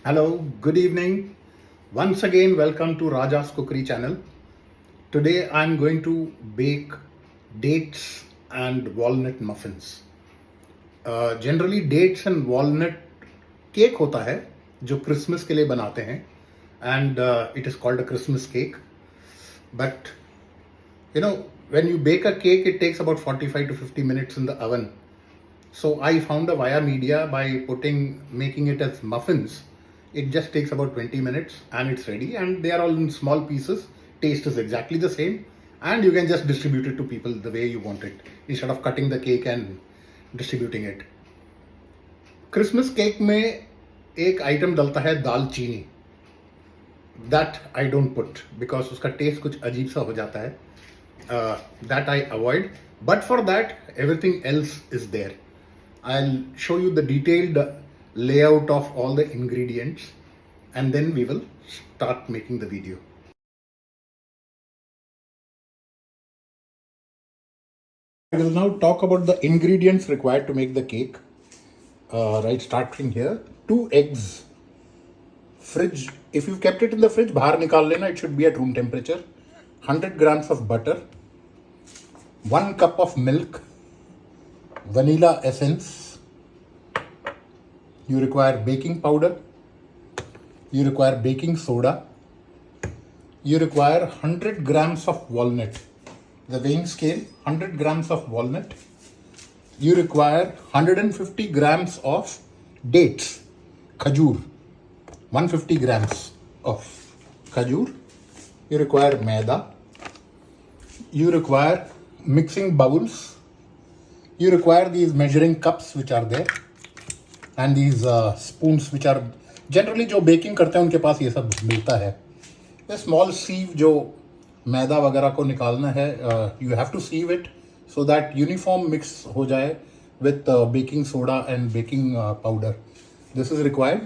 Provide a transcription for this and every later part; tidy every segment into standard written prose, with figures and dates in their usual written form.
Hello, good evening. Once again, welcome to Raja's Cookery channel. Today I'm going to bake dates and walnut muffins. Generally dates and walnut cake होता है जो Christmas के लिए बनाते हैं and it is called a Christmas cake. But you know, when you bake a cake, it takes about 45 to 50 minutes in the oven. So I found a via media by making it as muffins. It just takes about 20 minutes and it's ready, and they are all in small pieces. Taste is exactly the same, and you can just distribute it to people the way you want it instead of cutting the cake and distributing it. Christmas cake में एक item डलता है दालचीनी. That I don't put because उसका taste कुछ अजीब सा हो जाता है. That I avoid, but for that everything else is there. I'll show you the detailed layout of all the ingredients and then we will start making the video. I will now talk about the ingredients required to make the cake. Right, starting here. 2 eggs. Fridge. If you've kept it in the fridge, bahar nikal lena, it should be at room temperature. 100 grams of butter. 1 cup of milk. Vanilla essence. You require baking powder. You require baking soda. You require 100 grams of walnut. The weighing scale, 100 grams of walnut. You require 150 grams of dates, khajur. 150 grams of khajur. You require maida. You require mixing bowls. You require these measuring cups which are there, and these spoons which are generally जो baking करते हैं उनके पास ये सब मिलता है. Small सीव जो मैदा वगैरह को निकालना है, you have to sieve it so that uniform mix हो जाए with baking soda and baking powder. This is required.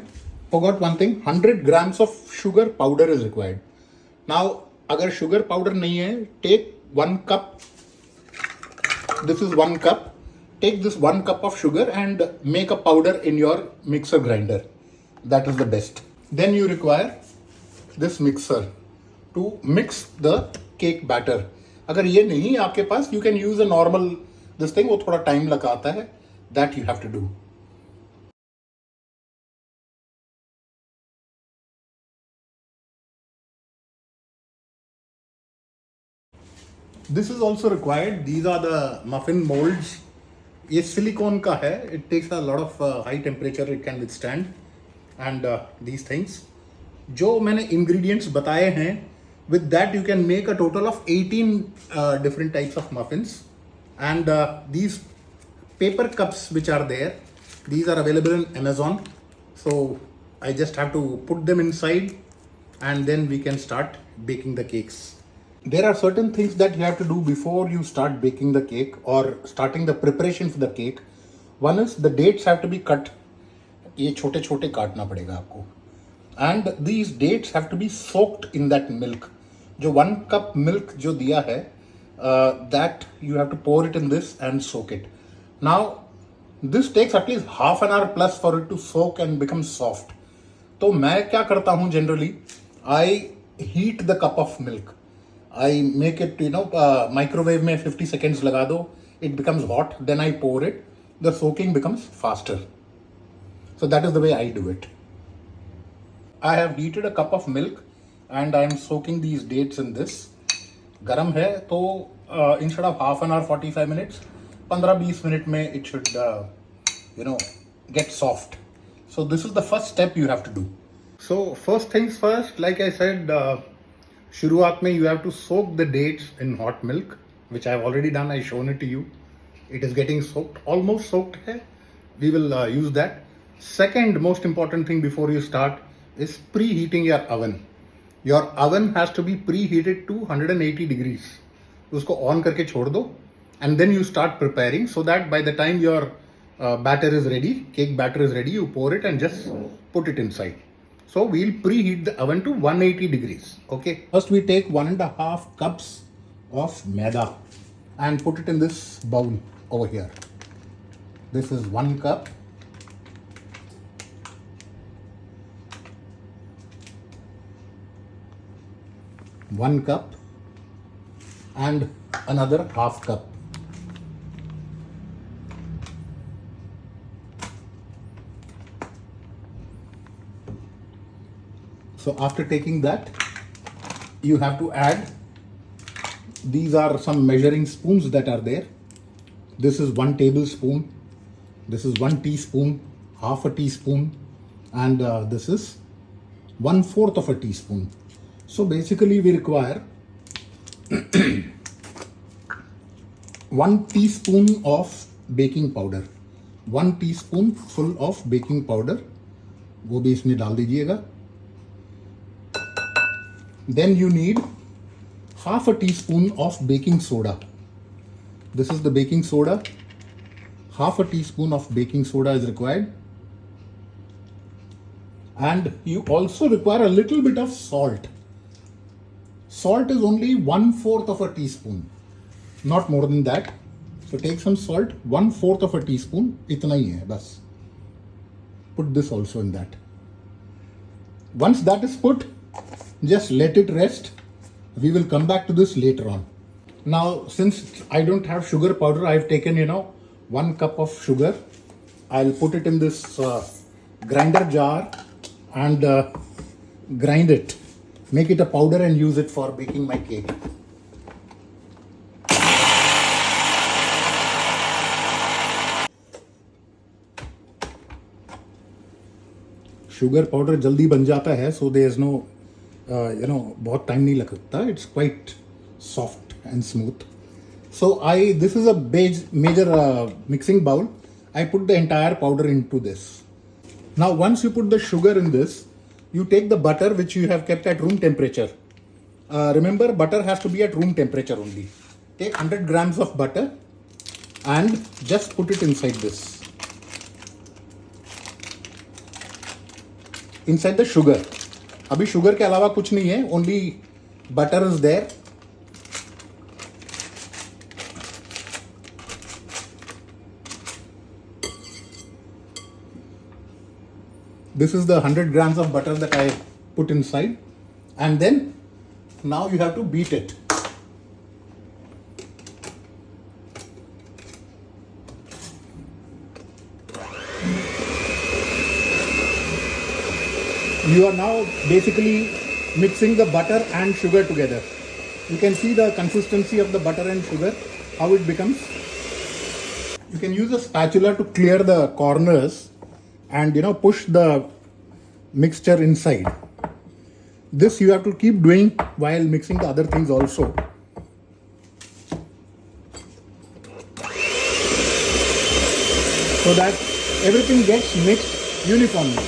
Forgot one thing, 100 grams of sugar powder is required. Now अगर शुगर पाउडर नहीं है, take 1 cup. This is 1 cup. Take this 1 cup of sugar and make a powder in your mixer grinder. That is the best. Then you require this mixer to mix the cake batter. अगर ये नहीं है आपके पास, you can use a normal this thing. वो थोड़ा time लगाता है. That you have to do. This is also required. These are the muffin molds. ये सिलिकॉन का है. It takes a lot of high temperature it can withstand and these things. जो मैंने ingredients बताए हैं, with that you can make a total of 18 different types of muffins. And these paper cups which are there, these are available in Amazon. So I just have to put them inside and then we can start baking the cakes. There are certain things that you have to do before you start baking the cake or starting the preparation for the cake. One is the dates have to be cut. ये छोटे छोटे काटना पड़ेगा आपको. And these dates have to be soaked in that milk. जो 1 cup milk जो दिया है, that you have to pour it in this and soak it. Now this takes at least half an hour plus for it to soak and become soft. तो मैं क्या करता हूँ generally, I heat the cup of milk. I make it, microwave में 50 seconds लगा दो. It becomes hot. Then I pour it. The soaking becomes faster. So that is the way I do it. I have heated a cup of milk and I am soaking these dates in this. गरम है तो instead of half an hour 45 minutes, 15-20 minutes में it should get soft. So this is the first step you have to do. So first things first, like I said, शुरुआत में you have to soak the dates in hot milk, which I have already done. I shown it to you. It is getting soaked, almost soaked है. We will use that. Second most important thing before you start is preheating your oven. Your oven has to be preheated to 180 degrees. उसको on करके छोड़ दो and then you start preparing so that by the time your batter is ready, cake batter is ready, you pour it and just put it inside. So we'll preheat the oven to 180 degrees. Okay. First we take 1.5 cups of maida and put it in this bowl over here. This is 1 cup. 1 cup and another half cup. So after taking that, you have to add, these are some measuring spoons that are there. This is 1 tablespoon, this is 1 teaspoon, half a teaspoon, and this is 1/4 of a teaspoon. So basically we require 1 teaspoon of baking powder, 1 teaspoon full of baking powder, वो भी इसमें डाल दीजिएगा. Then you need half a teaspoon of baking soda. This is the baking soda. Half a teaspoon of baking soda is required. And you also require a little bit of salt. Salt is only 1/4 of a teaspoon, not more than that. So take some salt, 1/4 of a teaspoon, itna hi hai bas. Put this also in that. Once that is put, just let it rest. We will come back to this later on. Now, since I don't have sugar powder, I've taken, 1 cup of sugar. I'll put it in this grinder jar and grind it. Make it a powder and use it for baking my cake. Sugar powder जल्दी बन जाता है, so there is no, बहुत time नहीं लगता. It's quite soft and smooth. So this is a major mixing bowl. I put the entire powder into this. Now once you put the sugar in this, you take the butter which you have kept at room temperature. Remember, butter has to be at room temperature only. Take 100 grams of butter and just put it inside this. Inside the sugar. अभी sugar के अलावा कुछ नहीं है, only butter is there. This is the 100 grams of butter that I put inside, and then now you have to beat it. You are now basically mixing the butter and sugar together. You can see the consistency of the butter and sugar, how it becomes. You can use a spatula to clear the corners and push the mixture inside. This you have to keep doing while mixing the other things also. So that everything gets mixed uniformly.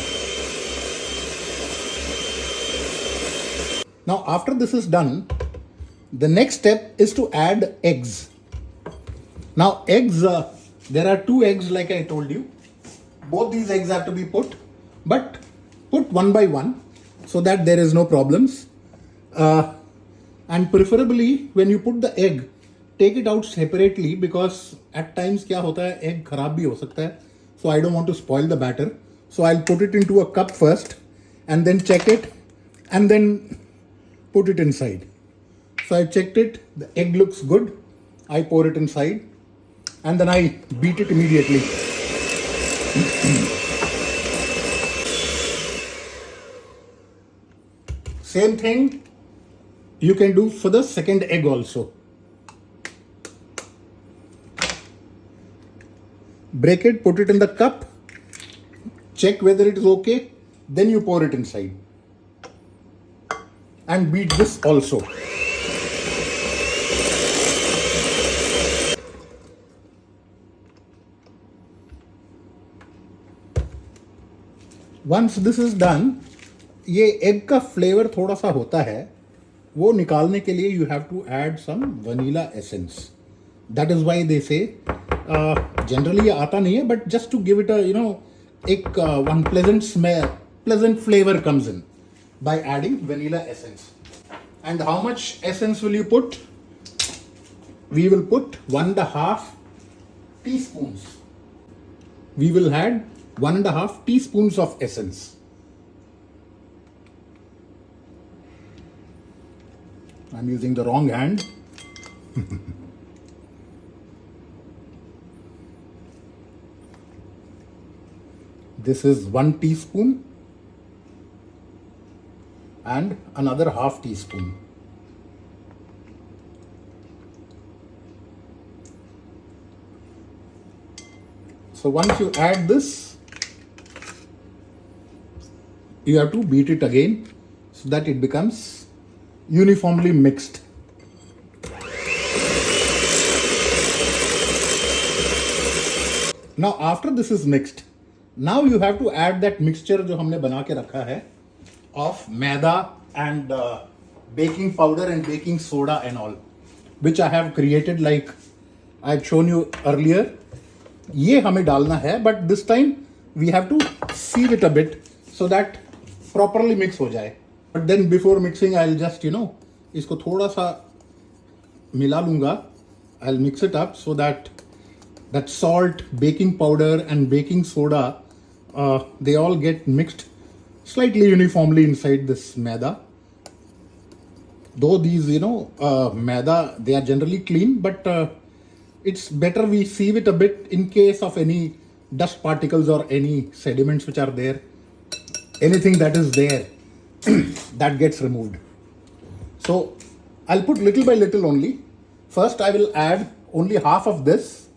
Now after this is done, the next step is to add eggs. Now eggs, there are 2 eggs like I told you. Both these eggs have to be put, but put one by one so that there is no problems. And preferably when you put the egg, take it out separately, because at times क्या होता है, egg खराब भी हो सकता है. So I don't want to spoil the batter. So I'll put it into a cup first and then check it and then put it inside. So I checked it, the egg looks good. I pour it inside and then I beat it immediately. Same thing you can do for the second egg also. Break it, put it in the cup, check whether it is okay, then you pour it inside. And beat this also. Once this is done, ये egg का flavor थोड़ा सा होता है, वो निकालने के लिए you have to add some vanilla essence. That is why they say, generally आता नहीं है, but just to give it a, एक one pleasant smell, pleasant flavor comes in by adding vanilla essence. And how much essence will you put? We will put 1.5 teaspoons. We will add 1.5 teaspoons of essence. 1.5 teaspoons. I'm using the wrong hand. This is 1 teaspoon and another half teaspoon. So once you add this, you have to beat it again so that it becomes uniformly mixed. Now after this is mixed, now you have to add that mixture जो हमने बना के रखा है of maida and baking powder and baking soda and all, which I have created like I have shown you earlier. ये हमें डालना है, but this time we have to sieve it a bit so that properly mix हो जाए. But then before mixing I'll just इसको थोड़ा सा मिला लूँगा. I'll mix it up so that salt, baking powder and baking soda they all get mixed slightly uniformly inside this maida. Though these maida, they are generally clean, but it's better we sieve it a bit in case of any dust particles or any sediments which are there. Anything that is there that gets removed. So I'll put little by little only. First I will add only half of this.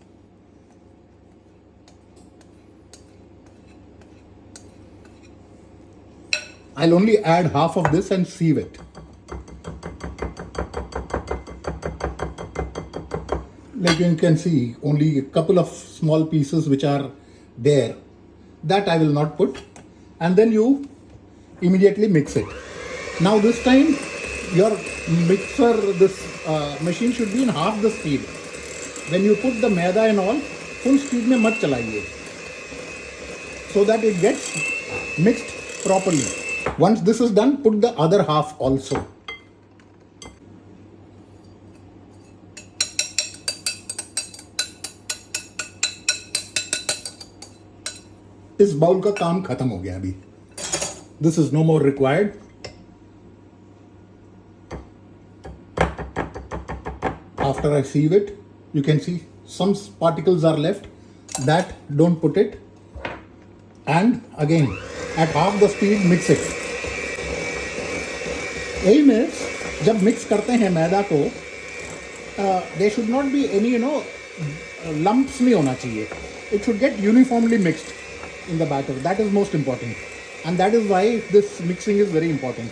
I'll only add half of this and sieve it. Like you can see, only a couple of small pieces which are there, that I will not put. And then you immediately mix it. Now this time your mixer, this machine should be in half the speed. When you put the maida and all, full speed में मत चलाइए, so that it gets mixed properly. Once this is done, put the other half also. इस bowl का काम खत्म हो गया अभी. This is no more required. After I sieve it, you can see some particles are left. That don't put it. And again, at half the speed, mix it. यही में जब मिक्स करते हैं मैदा को, there should not be any lumps नहीं होना चाहिए. It should get uniformly mixed in the batter. That is most important, and that is why this mixing is very important.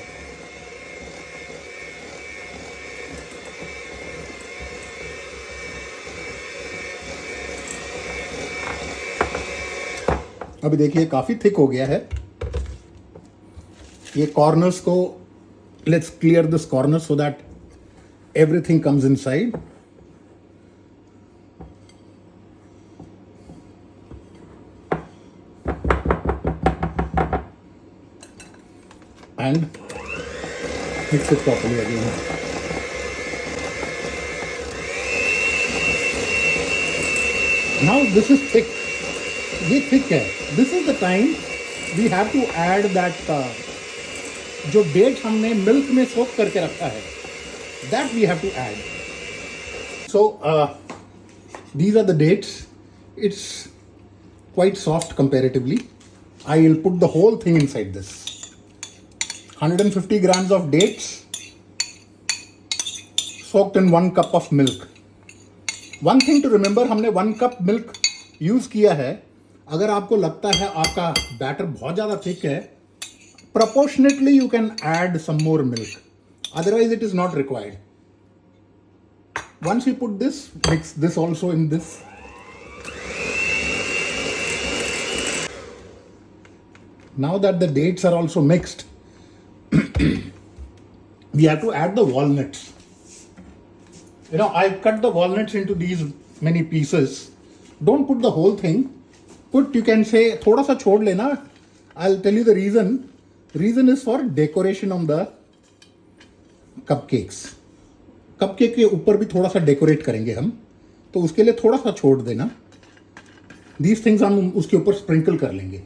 अभी देखिए काफी थिक हो गया है. ये कॉर्नर्स को let's clear this corner so that everything comes inside. And mix it properly again. Now this is thick. ये thick है. This is the time we have to add that जो डेट हमने milk में सोक करके रखा है, that we have to add. So these are the dates. It's quite soft comparatively. I will put the whole thing inside this. 150 grams of dates soaked in 1 cup of milk. One thing to remember, हमने 1 cup milk use किया है. अगर आपको लगता है आपका batter बहुत ज़्यादा थिक है, proportionately you can add some more milk. Otherwise it is not required. Once you put this, mix this also in this. Now that the dates are also mixed, we have to add the walnuts. I've cut the walnuts into these many pieces. Don't put the whole thing. Put, you can say, thoda sa chhod lena. I'll tell you the reason. Reason is for decoration on the cupcakes. Cupcake के ऊपर भी थोड़ा सा decorate करेंगे हम, तो उसके लिए थोड़ा सा छोड़ देना. These things हम उसके ऊपर स्प्रिंकल कर लेंगे.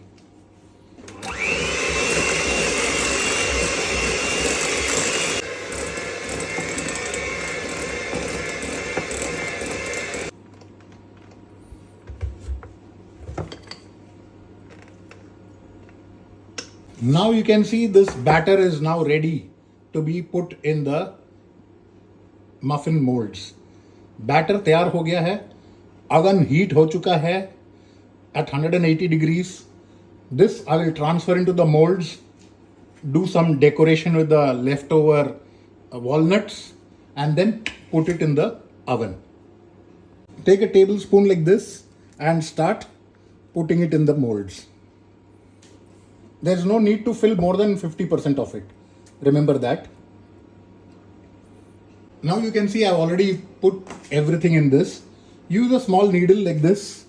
Now you can see this batter is now ready to be put in the muffin molds. Batter तैयार हो गया है, oven heat हो चुका है at 180 degrees. This I will transfer into the molds, do some decoration with the leftover walnuts, and then put it in the oven. Take a tablespoon like this and start putting it in the molds. There's no need to fill more than 50% of it. Remember that. Now you can see I've already put everything in this. Use a small needle like this,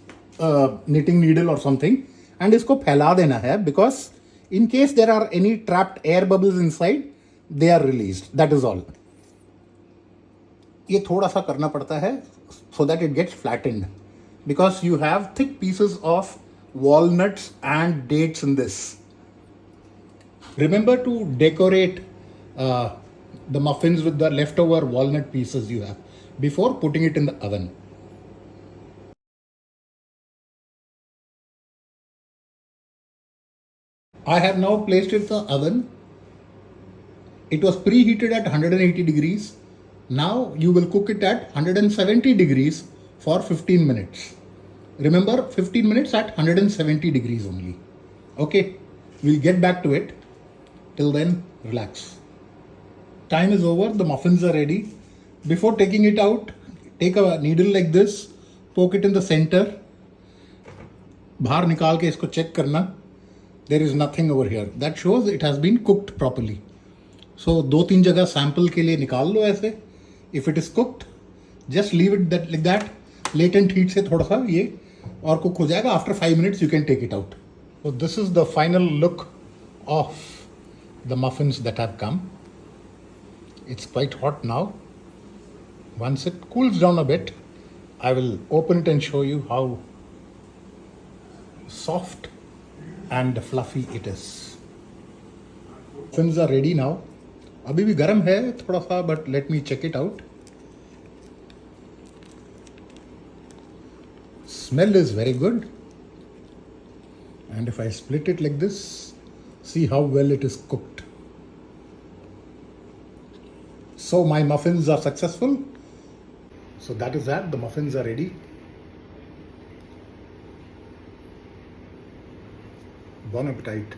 knitting needle or something, and इसको फैला देना है, because in case there are any trapped air bubbles inside, they are released. That is all. ये थोड़ा सा करना पड़ता है so that it gets flattened, because you have thick pieces of walnuts and dates in this. Remember to decorate the muffins with the leftover walnut pieces you have before putting it in the oven. I have now placed it in the oven. It was preheated at 180 degrees. Now you will cook it at 170 degrees for 15 minutes. Remember, 15 minutes at 170 degrees only. Okay, we'll get back to it. Till then, relax. Time is over, the muffins are ready. Before taking it out, take a needle like this, poke it in the center. बाहर निकाल के इसको check करना. There is nothing over here. That shows it has been cooked properly. So 2-3 जगह sample के लिए निकाल लो ऐसे. If it is cooked, just leave it like that. Latent heat से थोड़ा सा ये और cook हो जाएगा. After 5 minutes you can take it out. So this is the final look of the muffins that have come. It's quite hot now. Once it cools down a bit, I will open it and show you how soft and fluffy it is. Muffins are ready now. अभी भी गर्म है थोड़ा सा, but let me check it out. Smell is very good. And if I split it like this, see how well it is cooked. So my muffins are successful. So that is that. The muffins are ready. Bon appetit.